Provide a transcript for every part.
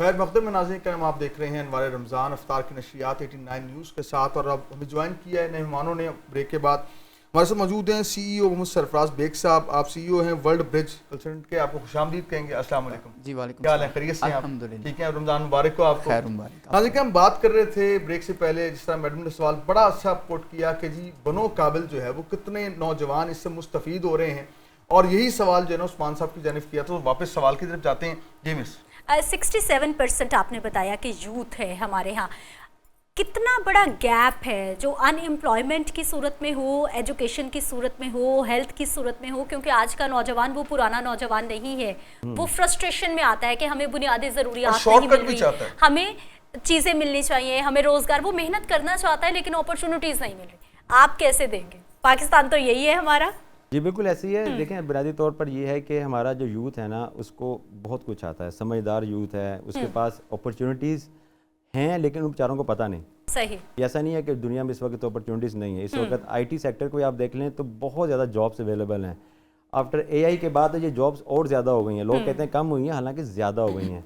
खैर मकदम में नाज़रीन करम, आप देख रहे हैं अनवार रमज़ान अफ्तार की नशरियात 89 न्यूज़ के साथ। और अब हमें ज्वाइन किया है नए मेहमानों ने ब्रेक के बाद। हमारे साथ मौजूद हैं CEO मोहम्मद सरफराज बेग साहब। आप CEO हैं वर्ल्ड ब्रिज कंसल्टेंट के, आपको खुशामदीद कहेंगे। अस्सलाम वालेकुम जी। वालेकुम, क्या हाल है? खैरियत से हैं आप? अल्हम्दुलिल्लाह ठीक है, रमज़ान मुबारक हो आपको। खैर मुबारक। नाज़रीन हम बात कर रहे थे ब्रेक से पहले, जिस तरह मैडम ने सवाल बड़ा अच्छा पुट किया कि जी बनो काबिल जो है वो कितने नौजवान इससे मुस्तफ़ीद हो रहे हैं, और यही सवाल जो है ना उस्मान साहब की जानिब किया। तो वापस सवाल की तरफ जाते हैं। जी मिस, 67% आपने बताया कि यूथ है हमारे यहाँ। कितना बड़ा गैप है जो अनएम्प्लॉयमेंट की सूरत में हो, एजुकेशन की सूरत में हो, हेल्थ की सूरत में हो, क्योंकि आज का नौजवान वो पुराना नौजवान नहीं है। वो फ्रस्ट्रेशन में आता है कि हमें बुनियादी ज़रूरियात नहीं मिल रही, हमें चीज़ें मिलनी चाहिए, हमें रोज़गार, वो मेहनत करना चाहता है लेकिन अपॉर्चुनिटीज़ नहीं मिल रही। आप कैसे देंगे? पाकिस्तान तो यही है हमारा। जी बिल्कुल ऐसी है। देखें, बुनियादी तौर पर ये है कि हमारा जो यूथ है ना, उसको बहुत कुछ आता है, समझदार यूथ है, उसके पास अपॉर्चुनिटीज़ हैं, लेकिन उन बेचारों को पता नहीं। सही, ऐसा नहीं है कि दुनिया में इस वक्त अपॉर्चुनिटीज़ नहीं है। इस वक्त IT सेक्टर को आप देख लें तो बहुत ज़्यादा जॉब्स अवेलेबल हैं। आफ्टर AI के बाद ये जॉब्स और ज़्यादा हो गई हैं। लोग कहते हैं कम हुई हैं, हालांकि ज़्यादा हो गई हैं।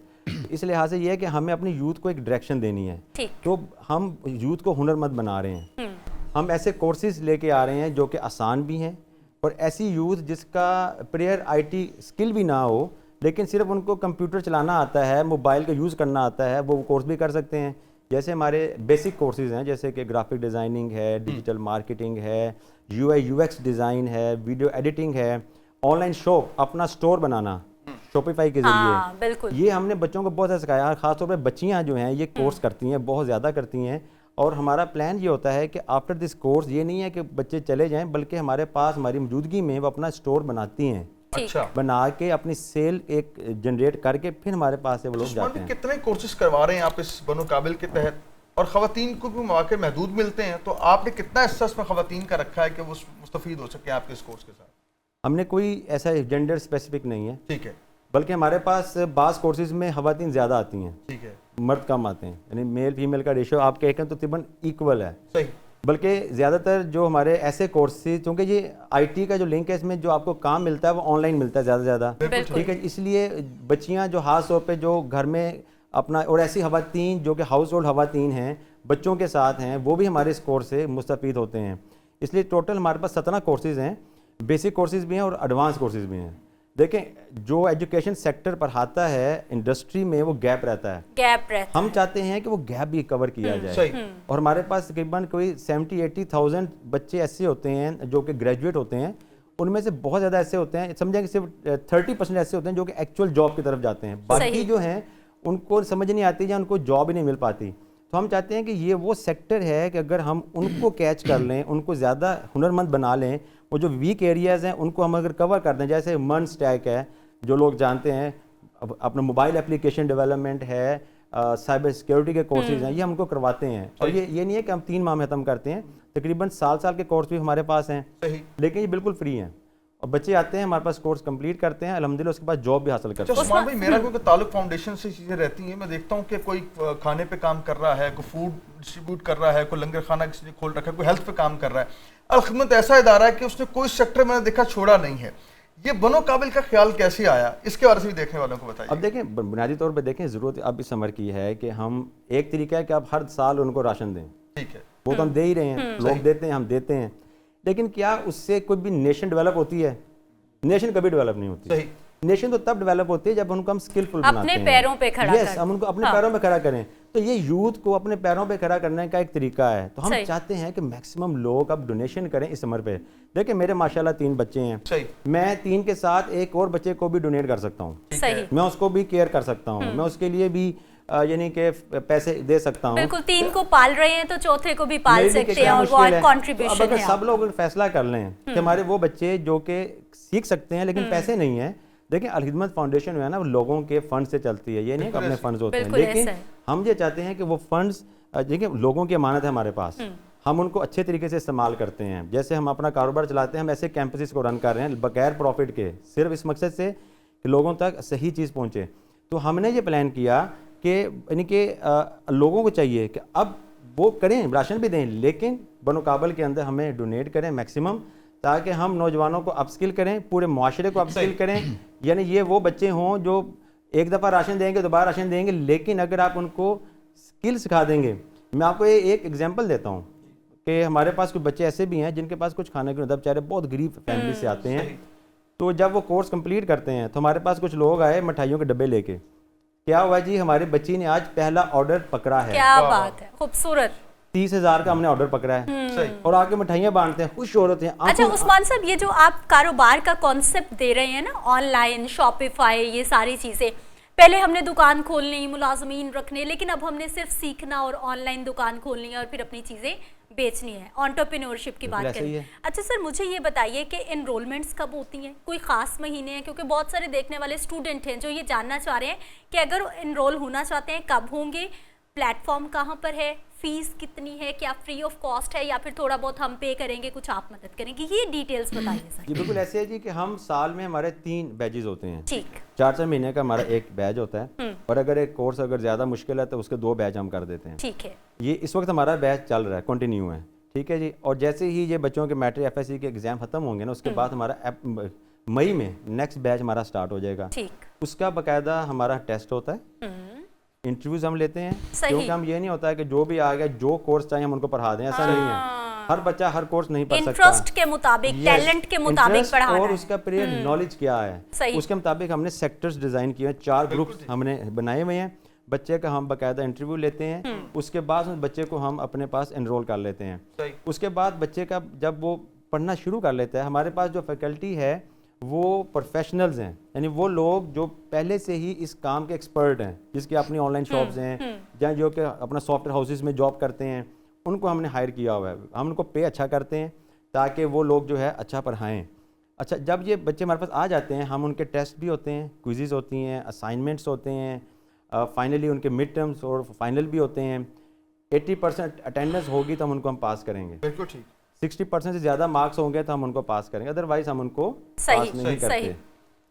इस लिहाज से ये है कि हमें अपनी यूथ को एक डायरेक्शन देनी है। तो हम यूथ को हुनरमंद बना रहे हैं। हम ऐसे कोर्सेज लेके आ रहे हैं जो कि आसान भी हैं, और ऐसी यूथ जिसका प्रेयर IT स्किल भी ना हो, लेकिन सिर्फ उनको कंप्यूटर चलाना आता है, मोबाइल का यूज़ करना आता है, वो कोर्स भी कर सकते हैं। जैसे हमारे बेसिक कोर्सेज हैं, जैसे कि ग्राफिक डिज़ाइनिंग है, डिजिटल मार्केटिंग है, UI UX डिज़ाइन है, वीडियो एडिटिंग है, ऑनलाइन शॉप, अपना स्टोर बनाना शॉपिफाई के ज़रिए। बिल्कुल, ये हमने बच्चों को बहुत ज़्यादा सिखाया। ख़ासतौर पर बच्चियाँ जो हैं ये कोर्स करती हैं, बहुत ज़्यादा करती हैं। और हमारा प्लान ये होता है कि आफ्टर दिस कोर्स ये नहीं है कि बच्चे चले जाएं, बल्कि हमारे पास हमारी मौजूदगी में वो अपना स्टोर बनाती हैं। अच्छा, बना के अपनी सेल एक जनरेट करके फिर हमारे पास से वो लोग जाते हैं। कितने कोर्सेज करवा रहे हैं आप इस बनो काबिल के तहत, और ख़वातीन को भी मौके महदूद मिलते हैं, तो आपने कितना हिस्सा इसमें ख़वातीन का रखा है कि वो मुस्तफ़ीद हो सके आपके इस कोर्स के साथ? हमने कोई ऐसा जेंडर स्पेसिफिक नहीं है, ठीक है, बल्कि हमारे पास बाज़ कोर्सेज में ख़वातीन ज़्यादा आती हैं, ठीक है, मर्द कम आते हैं। यानी मेल फीमेल का रेशियो आप कहें तो तकरीबन इक्वल है। सही। बल्कि ज़्यादातर जो हमारे ऐसे कोर्सेज, क्योंकि ये IT का जो लिंक है, इसमें जो आपको काम मिलता है वो ऑनलाइन मिलता है ज़्यादा से ज़्यादा, ठीक है। इसलिए बच्चियां जो खास तौर पे जो घर में अपना, और ऐसी ख़वातीन जो कि हाउस होल्ड ख़वातीन हैं, बच्चों के साथ हैं, वो भी हमारे इस कोर्स से मुस्तफ़ीद होते हैं। इसलिए टोटल हमारे पास 17 कोर्सेज़ हैं। बेसिक कोर्सेज़ भी हैं और एडवांस कोर्सेज़ भी हैं। देखें, जो एजुकेशन सेक्टर पर आता है इंडस्ट्री में, वो गैप रहता है। हम चाहते हैं कि वो गैप भी कवर किया जाए। और हमारे पास तकरीबन कोई 70-80,000 बच्चे ऐसे होते हैं जो कि ग्रेजुएट होते हैं। उनमें से बहुत ज़्यादा ऐसे होते हैं, समझें कि सिर्फ 30% ऐसे होते हैं जो कि एक्चुअल जॉब की तरफ जाते हैं। बाकी जो हैं उनको समझ नहीं आती या उनको जॉब ही नहीं मिल पाती। तो हम चाहते हैं कि ये वो सेक्टर है कि अगर हम उनको कैच कर लें, उनको ज़्यादा हुनरमंद बना लें, वो जो वीक एरियाज़ हैं उनको हम अगर कवर कर दें, जैसे मन स्टैक है जो लोग जानते हैं, अपना मोबाइल एप्लीकेशन डेवलपमेंट है, साइबर सिक्योरिटी के कोर्सेज हैं, ये हम उनको करवाते हैं। और ये नहीं है कि हम 3 माह में ख़त्म करते हैं, तकरीबन साल के कोर्स भी हमारे पास हैं, लेकिन ये बिल्कुल फ्री हैं। और बच्चे आते हैं हमारे पास, कोर्स कंप्लीट करते हैं, अल्हम्दुलिल्लाह उसके बाद जॉब भी हासिल करते हैं। उस्मान भाई, मेरा क्योंकि ताल्लुक फाउंडेशन से चीज़ें रहती हैं, मैं देखता हूँ कि कोई खाने पे काम कर रहा है, कोई फूड डिस्ट्रीब्यूट कर रहा है, कोई लंगर खाना किसी ने खोल रखा है, कोई हेल्थ पे काम कर रहा है। अल-खिदमत ऐसा इदारा है कि उसने कोई सेक्टर मैंने देखा छोड़ा नहीं है। ये बनो काबिल का ख्याल कैसे आया, इसके बारे से भी देखने वालों को बताइए। अब देखें, बुनियादी तौर पर देखें, ज़रूरत अब इस समर की है कि हम, एक तरीका है कि आप हर साल उनको राशन दें, ठीक है, वो तो हम दे ही रहे हैं, लोग देते हैं, हम देते हैं, लेकिन क्या उससे कोई भी नेशन डेवलप होती है? नेशन कभी डेवलप नहीं होती। सही। नेशन तो तब डेवलप होती है जब उनको हम स्किलफुल बनाते हैं, अपने पैरों पे खड़ा करें। हम उनको अपने पैरों पे खड़ा करें। तो ये यूथ को अपने पैरों पे खड़ा करने का एक तरीका है। तो हम चाहते हैं कि मैक्सिमम लोग अब डोनेशन करें इस समर पे। देखिए, मेरे माशाल्लाह 3 बच्चे हैं, मैं 3 के साथ एक और बच्चे को भी डोनेट कर सकता हूँ, मैं उसको भी केयर कर सकता हूँ, मैं उसके लिए भी यानी कि पैसे दे सकता हूँ। बिल्कुल, 3 को पाल रहे हैं तो चौथे को भी पाल सकते हैं, और वो कंट्रीब्यूशन है। अगर सब लोग फैसला कर लें कि हमारे वो बच्चे जो कि सीख सकते हैं लेकिन पैसे नहीं है, देखिए अल-खिदमत फाउंडेशन जो है ना, वो लोगों के फंड से चलती है, ये नहीं कि अपने फंड्स होते हैं, लेकिन हम ये चाहते हैं कि वो फंड्स, देखिए लोगों की अमानत है हमारे पास, हम उनको अच्छे तरीके से इस्तेमाल करते हैं। जैसे हम अपना कारोबार चलाते हैं, हम ऐसे कैंपसेस को रन कर रहे हैं बगैर प्रॉफिट के, सिर्फ इस मकसद से कि लोगों तक सही चीज़ पहुँचे। तो हमने ये प्लान किया कि यानी कि लोगों को चाहिए कि अब वो करें, राशन भी दें, लेकिन बनो काबिल के अंदर हमें डोनेट करें मैक्सिमम, ताकि हम नौजवानों को अपस्किल करें, पूरे मुआशरे को अपस्किल करें। यानी ये वो बच्चे हों जो एक दफ़ा राशन देंगे, दोबारा राशन देंगे, लेकिन अगर आप उनको स्किल सिखा देंगे। मैं आपको एक एग्जांपल देता हूँ कि हमारे पास कुछ बच्चे ऐसे भी हैं जिनके पास कुछ खाने के मतलब बेचारे बहुत गरीब फैमिली से आते हैं। तो जब वो कोर्स कंप्लीट करते हैं तो हमारे पास कुछ लोग आए मिठाइयों के डब्बे लेके, क्या हुआ जी, हमारी बच्ची ने आज पहला ऑर्डर पकड़ा है। क्या बात है, खूबसूरत। 30,000 का हमने ऑर्डर पकड़ा है और आके मिठाइयाँ बांटते हैं, खुश हो रहे हैं। अच्छा उस्मान साहब, ये जो आप कारोबार का कॉन्सेप्ट दे रहे हैं ना, ऑनलाइन शॉपिफाई, ये सारी चीज़ें, पहले हमने दुकान खोलनी, मुलाजमीन रखने, लेकिन अब हमने सिर्फ सीखना और ऑनलाइन दुकान खोलनी है और फिर अपनी चीज़ें बेचनी है, एंटरप्रेन्योरशिप की बात करें। अच्छा सर, मुझे ये बताइए कि एनरोलमेंट्स कब होती हैं, कोई ख़ास महीने हैं? क्योंकि बहुत सारे देखने वाले स्टूडेंट हैं जो ये जानना चाह रहे हैं कि अगर एनरोल होना चाहते हैं कब होंगे, प्लेटफॉर्म कहाँ पर है, फीस कितनी है, क्या फ्री ऑफ कॉस्ट है या फिर थोड़ा बहुत हम पे करेंगे, कुछ आप मदद करेंगे, ये डिटेल्स बताइए सर। जी बिल्कुल ऐसे है जी कि हम साल में हमारे 3 बैचेज होते हैं। ठीक। 4 महीने का हमारा एक बैच होता है और अगर एक कोर्स अगर ज़्यादा मुश्किल है तो उसके 2 बैच हम कर देते हैं। ठीक है। ये इस वक्त हमारा बैच चल रहा है, कंटिन्यू है, ठीक है जी। और जैसे ही ये बच्चों के मैट्रिक FSC के एग्जाम खत्म होंगे ना, उसके बाद हमारा मई में नेक्स्ट बैच हमारा स्टार्ट हो जाएगा। ठीक। उसका बाकायदा हमारा टेस्ट होता है, इंटरव्यूज हम लेते हैं, क्योंकि हम ये नहीं होता है कि जो भी आ गया जो कोर्स चाहिए हम उनको पढ़ा दें, ऐसा नहीं है। हर बच्चा हर कोर्स नहीं पढ़ सकता, इंटरेस्ट के मुताबिक, टैलेंट के मुताबिक पढ़ाना है, और उसका प्रियर नॉलेज क्या है उसके मुताबिक हमने सेक्टर्स डिजाइन किए हैं। 4 ग्रुप्स हमने बनाए हुए हैं। बच्चे का हम बाकायदा इंटरव्यू लेते हैं, उसके बाद उस बच्चे को हम अपने पास एनरोल कर लेते हैं। उसके बाद बच्चे का जब वो पढ़ना शुरू कर लेता है, हमारे पास जो फैकल्टी है वो प्रोफेशनल्स हैं, यानी वो लोग जो पहले से ही इस काम के एक्सपर्ट हैं, जिसकी अपनी ऑनलाइन शॉप्स हैं या जो कि अपना सॉफ्टवेयर हाउसेस में जॉब करते हैं, उनको हमने हायर किया हुआ है। हम उनको पे अच्छा करते हैं ताकि वो लोग जो है अच्छा पढ़ाएं। अच्छा, जब ये बच्चे हमारे पास आ जाते हैं, हम उनके टेस्ट भी होते हैं, क्विज़ेस होती हैं, असाइनमेंट्स होते हैं, फाइनली उनके मिड टर्म्स और फाइनल भी होते हैं। 80% अटेंडेंस होगी तो हम उनको हम पास करेंगे। बिल्कुल ठीक। 60% से ज़्यादा मार्क्स होंगे तो हम उनको पास करेंगे, अदरवाइज हम उनको पास नहीं करते।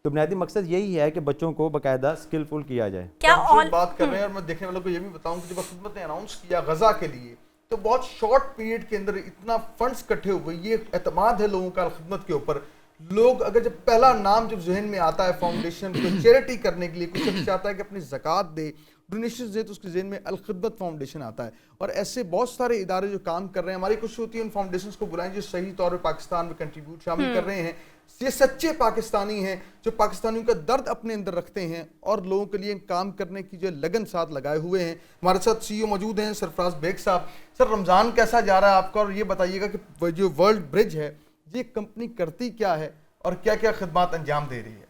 तो बुनियादी मकसद यही है कि बच्चों को बाकायदा स्किलफुल किया जाए। क्या ऑन बात कर रहे हैं, और मैं देखने वालों को ये भी बताऊं कि जब हुकूमत ने अनाउंस किया गजा के लिए, तो बहुत शॉर्ट पीरियड के अंदर इतना फंड्स इकट्ठे हुए, ये एतमाद है लोगों का खिदमत के ऊपर। लोग अगर जब पहला नाम जब जहन में आता है फाउंडेशन को चैरिटी करने के लिए, कुछ शख्स चाहता है कि अपनी ज़कात दे, डोनेशन दे, तो उसके जहन में अल-खिदमत फाउंडेशन आता है। और ऐसे बहुत सारे इदारे जो काम कर रहे हैं, हमारी कोशिश होती है उन फाउंडेशंस को बुलाएं जो सही तौर पर पाकिस्तान में कंट्रीब्यूट शामिल कर रहे हैं। ये सच्चे पाकिस्तानी हैं जो पाकिस्तानियों का दर्द अपने अंदर रखते हैं और लोगों के लिए काम करने की जो लगन साथ लगाए हुए हैं। हमारे साथ CEO मौजूद हैं सरफराज बेग साहब। सर, रमज़ान कैसा जा रहा है आपका, और ये बताइएगा कि जो वर्ल्ड ब्रिज है ये कंपनी करती क्या है और क्या क्या खिदमात अंजाम दे रही है?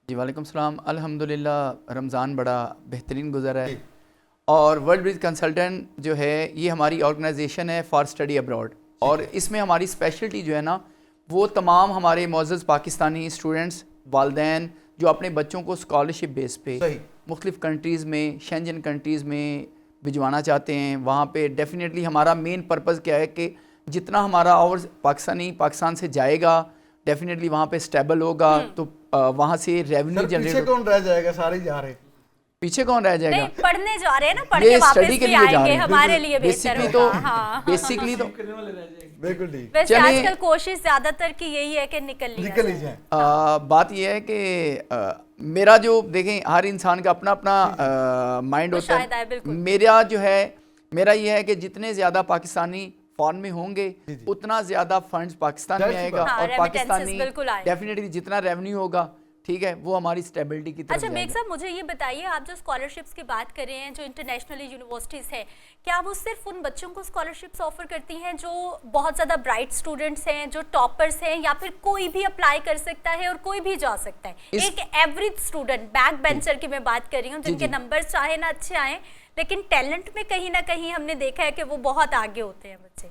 जी वालेकुम सलाम। अल्हम्दुलिल्लाह रमज़ान बड़ा बेहतरीन गुजरा है और वर्ल्ड ब्रिज कंसल्टेंट जो है ये हमारी ऑर्गेनाइजेशन है फॉर स्टडी अब्रॉड, और इसमें हमारी स्पेशलिटी जो है ना वो तमाम हमारे मोअज़्ज़ज़ पाकिस्तानी स्टूडेंट्स, वालिदैन जो अपने बच्चों को स्कॉलरशिप बेस पे मुख्तलिफ़ कंट्रीज़ में, शेंजन कंट्रीज़ में भिजवाना चाहते हैं। वहाँ पे डेफिनेटली हमारा मेन पर्पज़ क्या है कि जितना हमारा और पाकिस्तान से जाएगा डेफिनेटली वहाँ पे स्टेबल होगा, तो वहाँ से रेवेन्यू जनरेट। पीछे कौन रह जाएगा? सारे जा रहे हैं। पीछे कौन रह जाएगा? नहीं, पढ़ने जा रहे हैं ना, पढ़ के वापस भी आएंगे, हमारे लिए बेहतर होगा। बेसिकली तो बिल्कुल ठीक। वैसे आजकल कोशिश ज्यादातर की यही है कि निकल ही जाए। बात यह है कि मेरा जो देखें हर इंसान का अपना अपना माइंड होता है। मेरा यह है कि जितने ज़्यादा पाकिस्तानी फॉरेन में होंगे उतना ज़्यादा फंड्स पाकिस्तान में आएगा और पाकिस्तानी डेफिनेटली जितना रेवेन्यू होगा, ठीक है, वो हमारी स्टेबिलिटी की तरफ। अच्छा बेग साहब, मुझे ये बताइए, आप जो स्कॉलरशिप्स की बात कर रहे हैं, जो इंटरनेशनल यूनिवर्सिटीज़ हैं, क्या वो सिर्फ उन बच्चों को स्कॉलरशिप्स ऑफर करती हैं जो बहुत ज़्यादा ब्राइट स्टूडेंट्स हैं, जो टॉपर्स हैं, या फिर कोई भी अप्लाई कर सकता है और कोई भी जा सकता है? एक एवरेज स्टूडेंट, बैक बेंचर की मैं बात कर रही हूँ, जिनके नंबर चाहे ना अच्छे आए लेकिन टैलेंट में कहीं ना कहीं हमने देखा है कि वो बहुत आगे होते हैं बच्चे।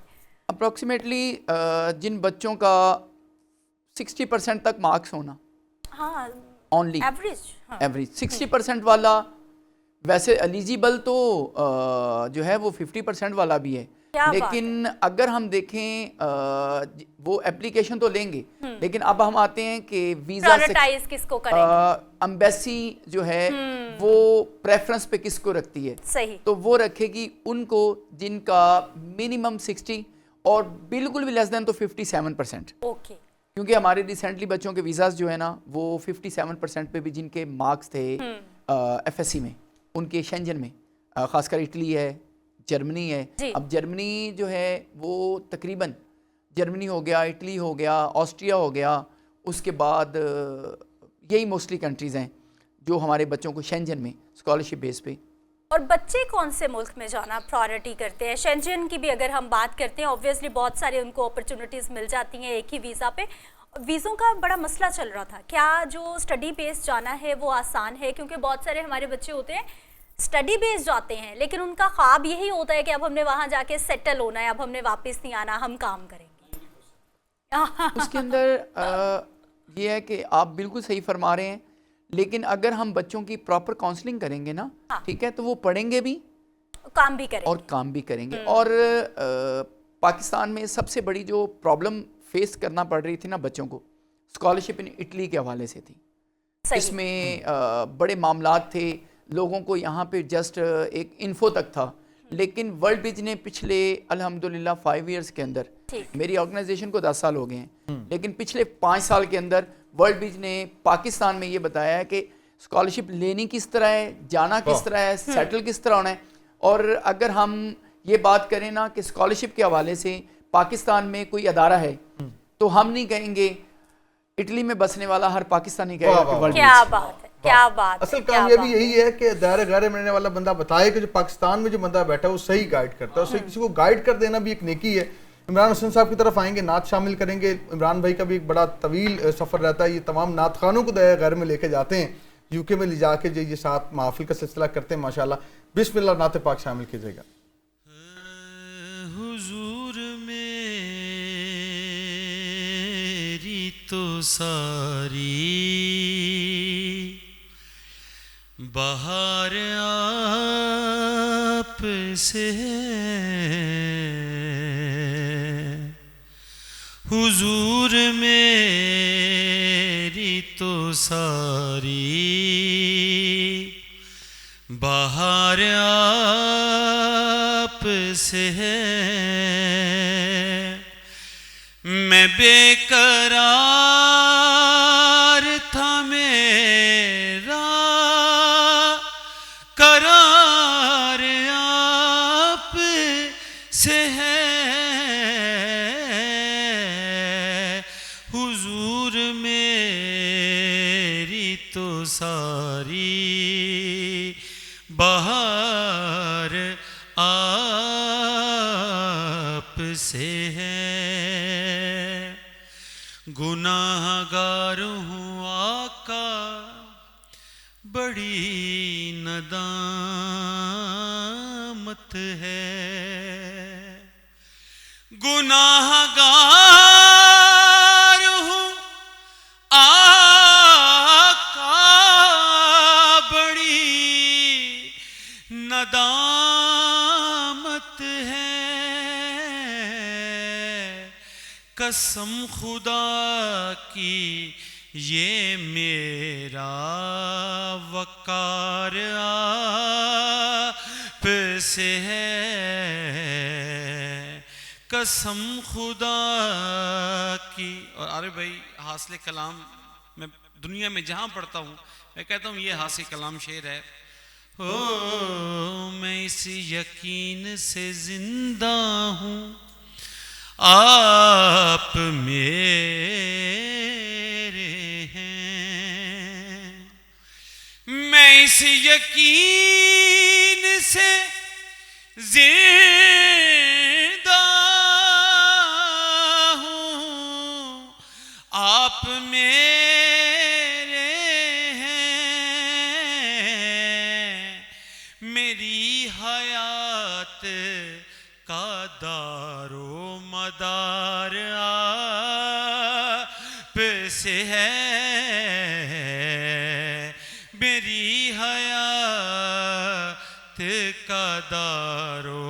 अप्रोक्सीमेटली जिन बच्चों का 60% तक मार्क्स होना, हाँ, ओनली एवरेज 60% वाला, वैसे एलिजिबल तो जो है वो 50% वाला भी है, लेकिन अगर हम देखें वो एप्लीकेशन तो लेंगे, लेकिन अब हम आते हैं कि वीजा किसको करेंगे, एम्बेसी जो है वो प्रेफरेंस पे किसको रखती है, सही, तो वो रखेगी उनको जिनका मिनिमम 60 और बिल्कुल भी लेस देन तो 57%। ओके, क्योंकि हमारे रिसेंटली बच्चों के वीज़ास जो है ना वो 57% पे भी जिनके मार्क्स थे FSC में, उनके शेंजन में, ख़ासकर इटली है, जर्मनी है। अब जर्मनी जो है वो तकरीबन जर्मनी हो गया, इटली हो गया, ऑस्ट्रिया हो गया, उसके बाद यही मोस्टली कंट्रीज़ हैं जो हमारे बच्चों को शेंजन में स्कॉलरशिप बेस पे। और बच्चे कौन से मुल्क में जाना प्रायोरिटी करते हैं? शेंजन की भी अगर हम बात करते हैं, ऑब्वियसली बहुत सारे उनको अपॉर्चुनिटीज़ मिल जाती हैं एक ही वीज़ा पे। वीज़ों का बड़ा मसला चल रहा था, क्या जो स्टडी बेस जाना है वो आसान है? क्योंकि बहुत सारे हमारे बच्चे होते हैं स्टडी बेस जाते हैं, लेकिन उनका ख्वाब यही होता है कि अब हमने वहाँ जाके सेटल होना है, अब हमने वापस नहीं आना, हम काम करेंगे। उसके अंदर ये है कि आप बिल्कुल सही फरमा रहे हैं, लेकिन अगर हम बच्चों की प्रॉपर काउंसलिंग करेंगे ना, ठीक है, तो वो पढ़ेंगे भी, काम भी करेंगे और काम भी करेंगे। और पाकिस्तान में सबसे बड़ी जो प्रॉब्लम फेस करना पड़ रही थी ना बच्चों को, स्कॉलरशिप इन इटली के हवाले से थी। इसमें बड़े मामलात थे, लोगों को यहाँ पे जस्ट एक इन्फो तक था, लेकिन वर्ल्ड विज ने पिछले अल्हम्दुलिल्लाह 5 इयर्स के अंदर, मेरी ऑर्गेनाइजेशन को 10 साल हो गए हैं, लेकिन पिछले 5 साल के अंदर वर्ल्ड विज ने पाकिस्तान में ये बताया है कि स्कॉलरशिप लेनी किस तरह है, जाना किस तरह है, सेटल किस तरह होना है। और अगर हम ये बात करें ना कि स्कॉलरशिप के हवाले से पाकिस्तान में कोई अदारा है, तो हम नहीं कहेंगे इटली में बसने वाला हर पाकिस्तानी कहेगा कि वर्ल्ड विज। क्या बात है, क्या बात। असल काम ये भी यही है कि दायरे गैर में रहने वाला बंदा बताए कि जो पाकिस्तान में जो बंदा बैठा है वो सही गाइड करता है, किसी को गाइड कर देना भी एक नेकी है। इमरान हसन साहब की तरफ आएंगे, नात शामिल करेंगे। इमरान भाई का भी एक बड़ा तवील सफ़र रहता है, ये तमाम नात खानों को दायरे गैर में लेके जाते हैं, यूके में ले जाके जो ये साथ महफिल का सिलसिला करते हैं माशाल्लाह। बिस्मिल्लाह, नात पाक शामिल कीजिएगा। हुजूर मेरी तो सारी बहार आप से हुजूर मेरी तो सारी बहार आप से है। मैं बेकरार था, मेरा करार आप से है। हुजूर मेरी तो सारी बहार आप से है। गुनाहगार हूँ आका, बड़ी नदामत है। गुनाहगार हूँ आका, बड़ी नदामत है। कसम खुदा की ये मेरा वकार आप से है। कसम खुदा की। और अरे भाई, हासिल कलाम मैं दुनिया में जहाँ पढ़ता हूँ मैं कहता हूँ ये हासिल कलाम शेर है। ओ मैं इस यकीन से जिंदा हूँ आप मेरे हैं। मैं इस यकीन से जिंदा हूँ आप मेरे हैं। मेरी हयात का दारो मदार आप से है। मेरी हयात का दारो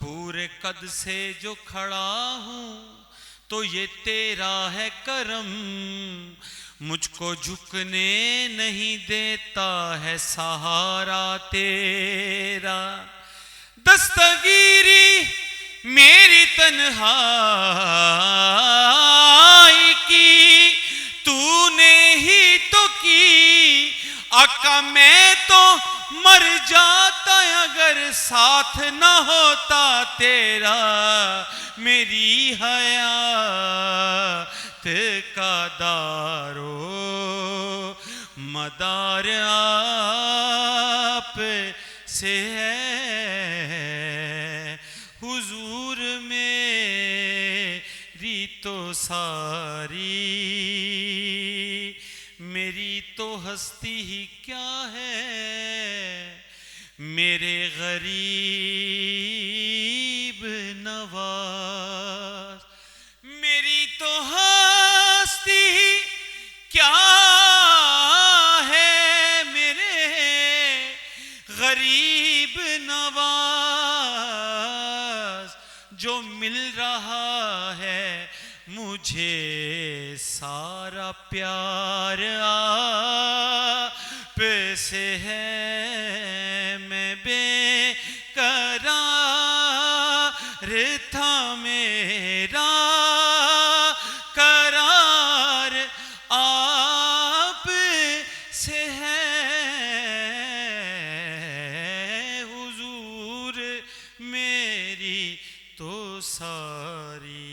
पूरे कद से जो खड़ा हूँ तो ये तेरा है करम। मुझको झुकने नहीं देता है सहारा तेरा। दस्तगीरी मेरी तन्हाई की तूने ही तो की, आका मैं तो मर जाता अगर साथ न होता तेरा, मेरी हयात का दारो मदार आप से है, हुजूर मेरी तो सारी, मेरी तो हस्ती ही क्या है, मेरे गरीब नवाज, मेरी तो हस्ती ही क्या है, मेरे गरीब नवाज, जो मिल रहा है मुझे सारा प्यार आप से है, मैं बेकरार था मेरा करार आप से है, हुजूर मेरी तो सारी।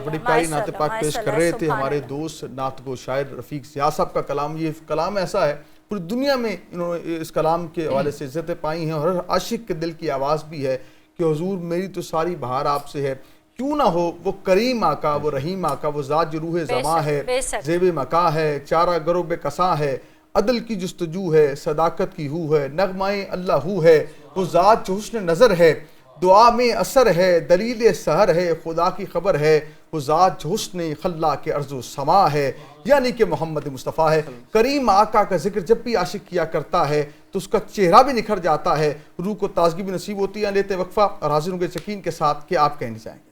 बड़ी प्यारी नात पाक पेश कर रहे थे हमारे दोस्त नातगो शायर रफ़ीक ज़िया साहब का कलाम। ये कलाम ऐसा है पूरी दुनिया में इन्होंने इस कलाम के हवाले से इज़्ज़तें पाई हैं और हर आशिक के दिल की आवाज़ भी है कि हुजूर मेरी तो सारी बहार आपसे है। क्यों ना हो वो करीम आका, वो रहीम आका, वो ज़ात जो रूह ज़मा है, ज़ेब मका है, चारा गरोब कसा है, अदल की जुस्तजू है, सदाकत की हू है, नगमाए अल्लाहू है, वो ज़ात जो हुस्न नज़र है, दुआ में असर है, दलील सहर है, खुदा की खबर है, वो ज़ात जो हुस्न खल्ला के अर्ज़ो समा है, यानी कि मोहम्मद मुस्तफ़ा है। करीम आका का जिक्र जब भी आशिक किया करता है तो उसका चेहरा भी निखर जाता है, रूह को ताजगी भी नसीब होती है। लेते वक्फा और हाजिर होंगे यकीन के साथ कि आप कहना चाहेंगे।